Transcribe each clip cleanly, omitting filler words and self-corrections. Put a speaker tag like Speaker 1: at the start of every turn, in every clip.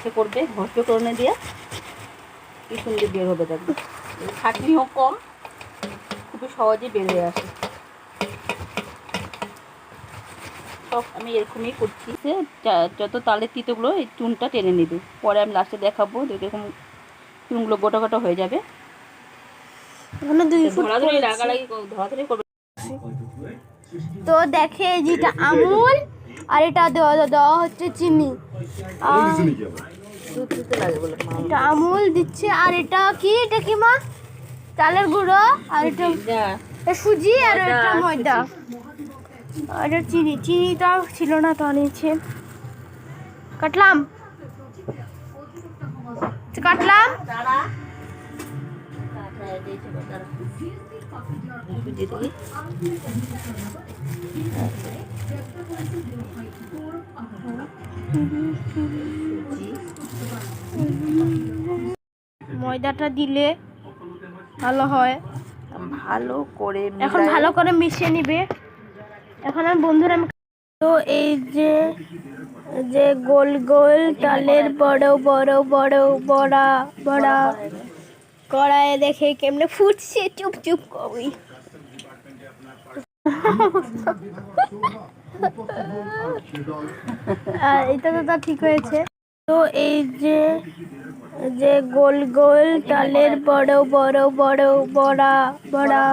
Speaker 1: ইচ্ছে করবে ঘষে করনে দিয়ে কি সুন্দর বের হবে, দেখবে খাটনিও কম, খুবই সহজে বের হয়ে আসে। সব আমি এরকমই করছি, যত তালের তিতগুলো এই চুনটা টেনে নেবে, পরে আমি লাস্টে দেখাবো এরকম চুনগুলো গোটা গোটা হয়ে যাবে। ধরাধরি করবে।
Speaker 2: তো দেখে যেটা আমুল আর এটা দেওয়া হচ্ছে চিনি, এটা আমুল দিচ্ছে আর এটা কি, এটা কি মা? চালের গুঁড়ো আর এটা সুজি আর এটা ময়দা আর এটা চিনিটা ছিল না তো আনিয়েছে। কাটলাম ময়দাটা দিলে ভালো হয়,
Speaker 1: ভালো করে
Speaker 2: এখন ভালো করে মিশিয়ে নিবে। এখন আমি বন্ধুরা তো এই যে গোল গোল তালের বড় বড় বড় বড়া বড়া কড়াইয়ে দেখে কেমনে ফুটছে, চুপ চুপ করি। এটা তো ঠিক হয়েছে। তো এই যে গোল গোল তালের বড় বড় বড় বড়া বড়া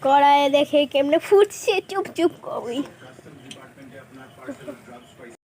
Speaker 2: কড়াইয়ে দেখে কেমনে ফুটছে, চুপ চুপ করি।